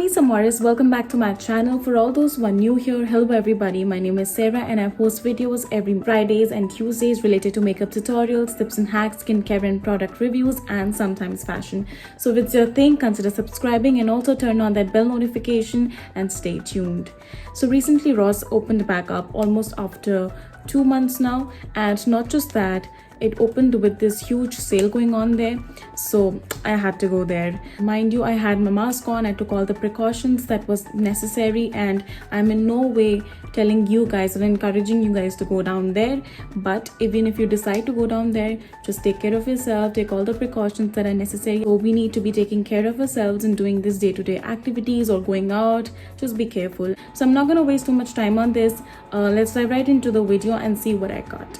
Ami Samaris, welcome back to my channel. For all those who are new here, hello everybody, my name is Sarah and I post videos every Fridays and Tuesdays related to makeup tutorials, tips and hacks, skincare and product reviews, and sometimes fashion. So if it's your thing, consider subscribing and also turn on that bell notification and stay tuned. So recently Ross opened back up almost after 2 months now, and not just that, it opened with this huge sale going on there, so I had to go there. Mind you, I had my mask on, I took all the precautions that was necessary, and I'm in no way telling you guys or encouraging you guys to go down there, but even if you decide to go down there, just take care of yourself, take all the precautions that are necessary. So we need to be taking care of ourselves and doing this day-to-day activities or going out. Just be careful. So I'm not gonna waste too much time on this. Let's dive right into the video and see what I got.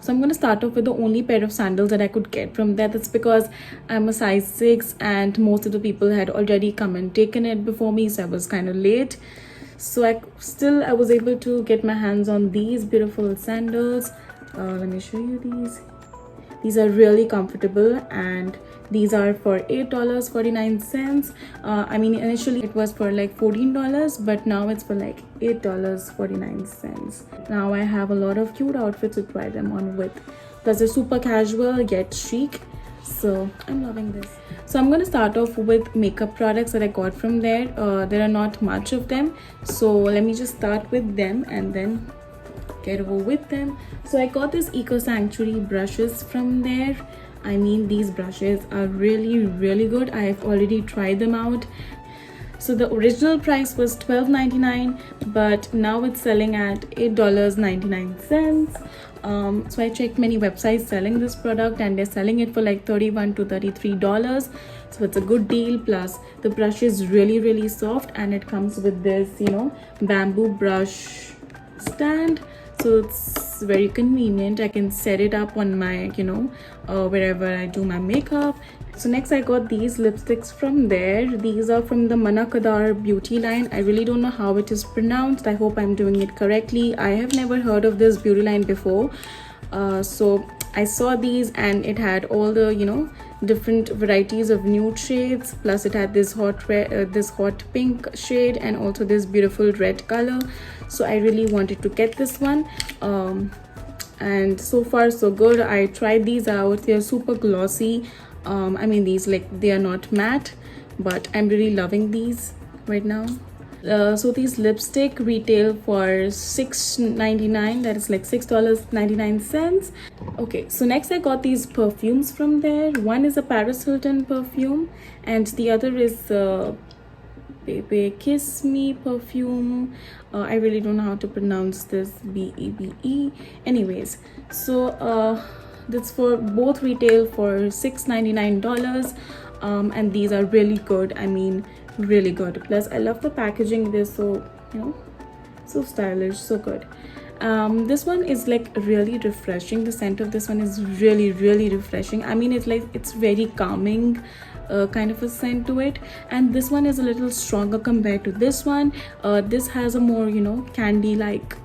So I'm going to start off with the only pair of sandals that I could get from there. That's because I'm a size 6 and most of the people had already come and taken it before me, so I was kind of late. So I was able to get my hands on these beautiful sandals. Let me show you these. These are really comfortable and these are for $8.49. I mean, initially it was for like $14, but now it's for like $8.49. Now I have a lot of cute outfits to try them on with. Plus they're super casual yet chic, so I'm loving this. So I'm going to start off with makeup products that I got from there. There are not much of them, so let me just start with them and then get over with them. So I got this Eco Sanctuary brushes from there. I mean, these brushes are really good. I have already tried them out. So the original price was $12.99, but now it's selling at $8.99. So I checked many websites selling this product and they're selling it for like $31 to $33. So it's a good deal. Plus the brush is really soft and it comes with this, bamboo brush stand. So it's very convenient. I can set it up on my, wherever I do my makeup. So next I got these lipsticks from there. These are from the Manakadar beauty line. I really don't know how it is pronounced. I hope I'm doing it correctly. I have never heard of this beauty line before. So I saw these and it had all the, different varieties of nude shades. Plus it had this hot red, this hot pink shade and also this beautiful red color. So I really wanted to get this one. And so far so good. I tried these out. They are super glossy. I mean, these they are not matte, but I'm really loving these right now. So these lipstick retail for $6.99. that is like $6.99. Okay, so next I got these perfumes from there. One is a Paris Hilton perfume and the other is Bebe Kiss Me perfume. I really don't know how to pronounce this, BEBE. Anyways, so that's for both retail for $6.99. And these are really good. I mean, really good. Plus I love the packaging. They're so so stylish, so good. This one is like really refreshing. The scent of this one is really refreshing. I mean, it's very calming kind of a scent to it, and this one is a little stronger compared to this one. This has a more candy like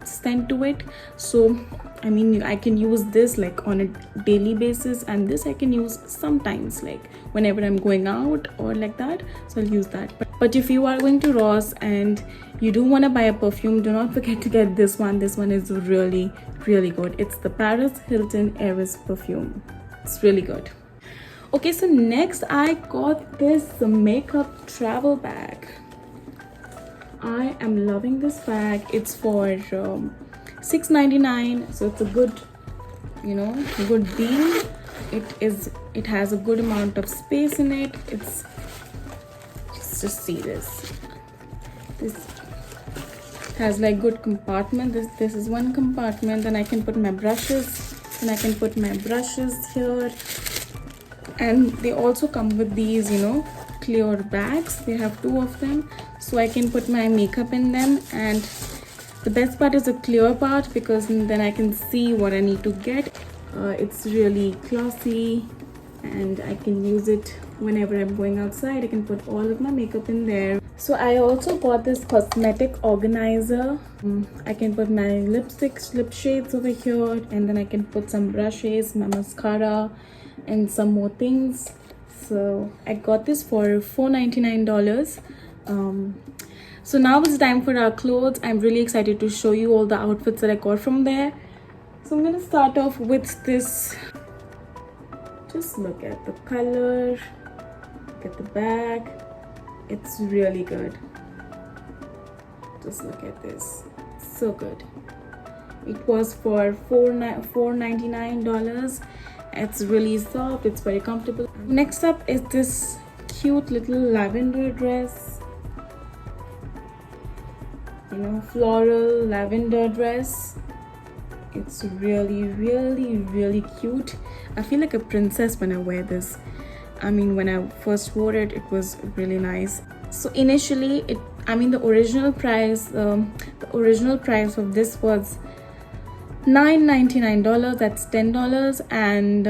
scent to it. So I mean, I can use this like on a daily basis, and this I can use sometimes like whenever I'm going out or like that, so I'll use that. But if you are going to Ross and you do want to buy a perfume, do not forget to get this one. This one is really good. It's the Paris Hilton Eris perfume. It's really good. Okay, so next I got this makeup travel bag. I am loving this bag. It's for $6.99, so it's a good good deal. It has a good amount of space in it. It's just see this has like good compartment. This is one compartment, and I can put my brushes here. And they also come with these clear bags. They have 2 of them, so I can put my makeup in them. And the best part is the clear part, because then I can see what I need to get. It's really classy and I can use it whenever I'm going outside. I can put all of my makeup in there. So I also got this cosmetic organizer. I can put my lipsticks, lip shades over here, and then I can put some brushes, my mascara and some more things. So I got this for $4.99. So now it's time for our clothes. I'm really excited to show you all the outfits that I got from there. So I'm gonna start off with this. Just look at the color, look at the bag. It's really good. Just look at this, so good. It was for $4.99. It's really soft, it's very comfortable. Next up is this cute little lavender dress, you know, floral lavender dress. It's really cute. I feel like a princess when I wear this. I mean, when I first wore it, it was really nice. So initially the original price of this was $9.99. That's $10, and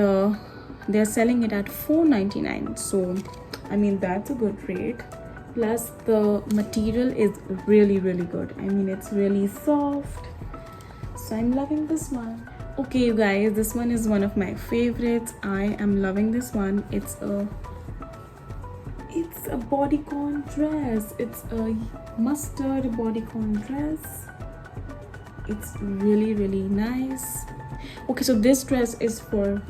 they're selling it at $4.99. So I mean, that's a good rate. Plus the material is really good. I mean, it's really soft. So I'm loving this one. Okay, you guys, this one is one of my favorites. I am loving this one. It's a bodycon dress. It's a mustard bodycon dress. It's really nice. Okay, so this dress is for,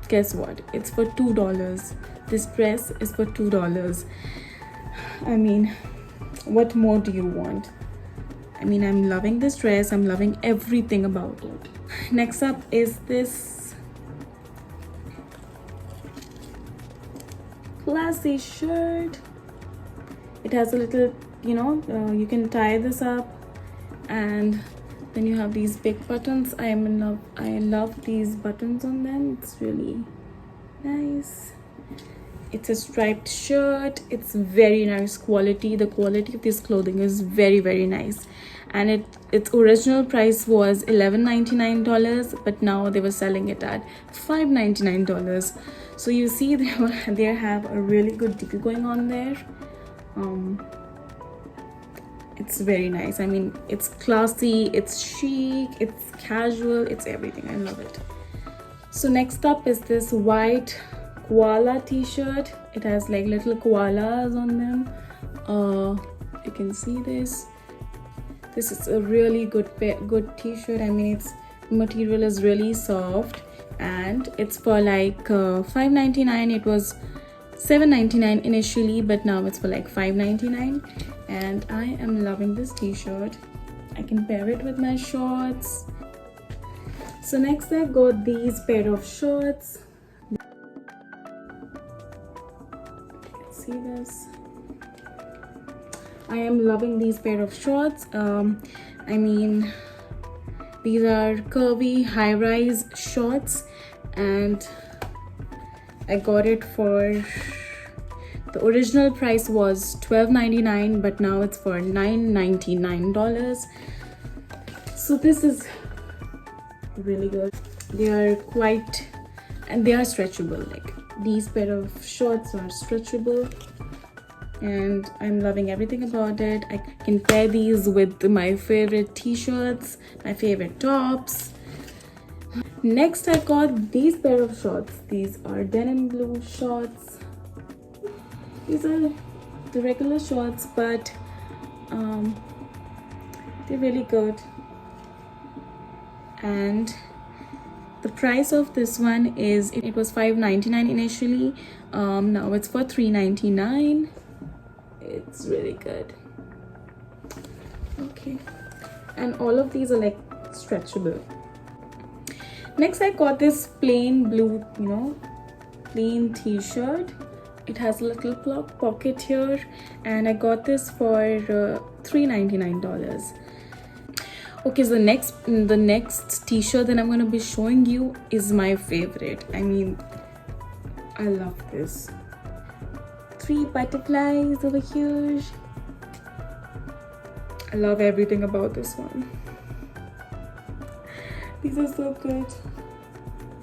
guess what, it's for $2. This dress is for $2. I mean, what more do you want? I mean, I'm loving this dress. I'm loving everything about it. Next up is this classy shirt. It has a little, you can tie this up, and then you have these big buttons. I love these buttons on them. It's really nice. It's a striped shirt. It's very nice quality. The quality of this clothing is very nice, and its original price was $11.99, but now they were selling it at $5.99. So you see, they have a really good deal going on there. It's very nice. I mean, it's classy, it's chic, it's casual, it's everything. I love it. So next up is this white koala t-shirt. It has like little koalas on them. You can see this. This is a really good t-shirt. I mean, its material is really soft, and it's for like $5.99. It was $7.99 initially, but now it's for like $5.99, and I am loving this t-shirt. I can pair it with my shorts. So next I got these pair of shorts. See this? I am loving these pair of shorts. I mean, these are curvy high-rise shorts, and I got it for, the original price was $12.99, but now it's for $9.99. So this is really good. They are quite, and they are stretchable. Like, these pair of shorts are stretchable, and I'm loving everything about it. I can pair these with my favorite t-shirts, my favorite tops. Next I got these pair of shorts. These are denim blue shorts. These are the regular shorts, but they're really good. And the price of this one is, it was $5.99 initially. Now it's for $3.99. It's really good. Okay, and all of these are like stretchable. Next I got this plain blue, plain t-shirt. It has a little pocket here, and I got this for $3.99. Okay, so the next t-shirt that I'm going to be showing you is my favorite. I mean, I love this. 3 butterflies over here. I love everything about this one. These are so good.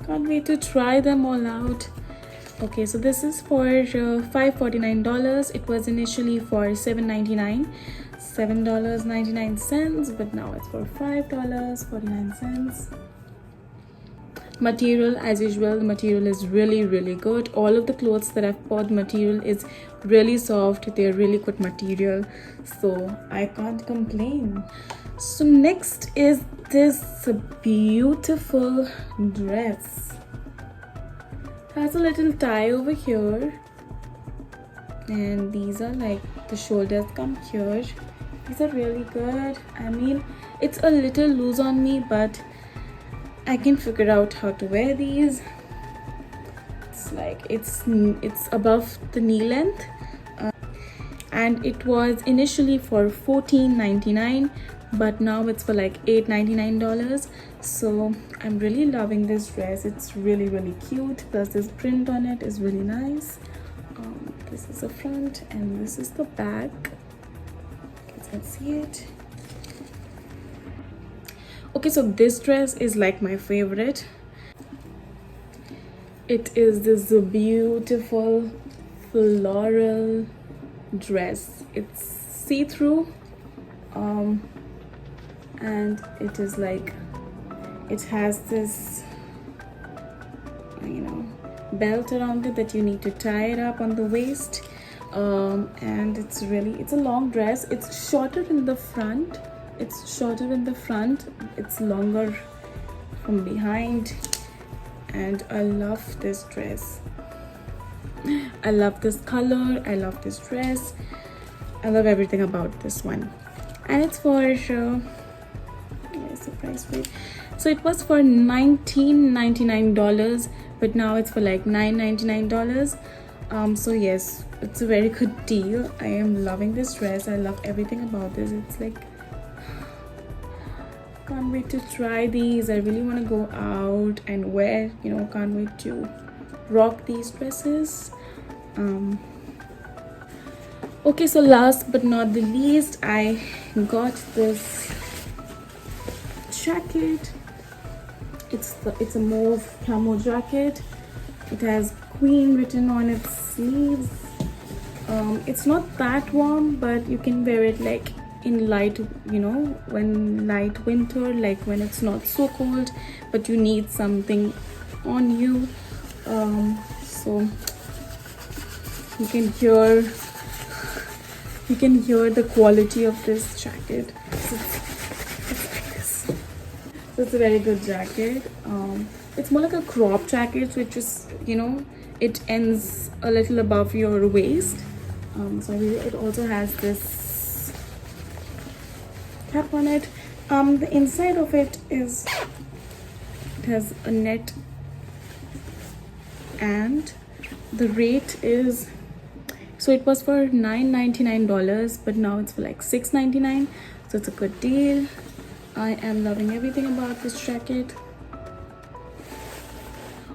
Can't wait to try them all out. Okay, so this is for $5.49. It was initially for $7.99. $7.99, but now it's for $5.49. Material, as usual, the material is really good. All of the clothes that I've bought, the material is really soft. They're really good material, so I can't complain. So next is this beautiful dress. It has a little tie over here, and these are like, the shoulders come here. These are really good. I mean, it's a little loose on me, but I can figure out how to wear these. It's like, it's above the knee length, and it was initially for $14.99, but now it's for like $8.99. So I'm really loving this dress. It's really cute. Plus this print on it is really nice. This is the front and this is the back. You can see it. Okay, so this dress is like my favorite. It is this beautiful floral dress. It's see-through, and it is like, it has this, you know, belt around it that you need to tie it up on the waist, and it's a long dress. It's shorter in the front. It's longer from behind, and I love this dress. I love this color. I love this dress. I love everything about this one. And it's for where's the price rate? So it was for $19.99, but now it's for like $9.99. So yes, it's a very good deal. I am loving this dress. I love everything about this. It's like, can't wait to try these. I really want to go out and wear, you know, can't wait to rock these dresses. Okay, so last but not the least, I got this jacket. It's a mauve camo jacket. It has Queen written on its sleeves. It's not that warm, but you can wear it like in light, you know, when light winter, like when it's not so cold but you need something on you. So you can hear the quality of this jacket. So it's like this. So it's a very good jacket. It's more like a crop jacket, which is, you know, it ends a little above your waist. So it also has this cap on it. The inside of it has a net, and the rate is, so it was for $9.99, but now it's for like $6.99. So it's a good deal. I am loving everything about this jacket.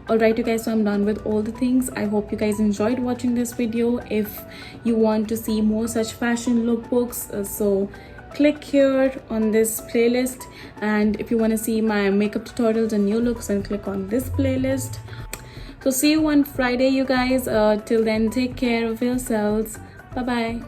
Alright you guys, so I'm done with all the things. I hope you guys enjoyed watching this video. If you want to see more such fashion lookbooks, so click here on this playlist, and if you want to see my makeup tutorials and new looks, then click on this playlist. So see you on Friday you guys. Till then, take care of yourselves. Bye bye.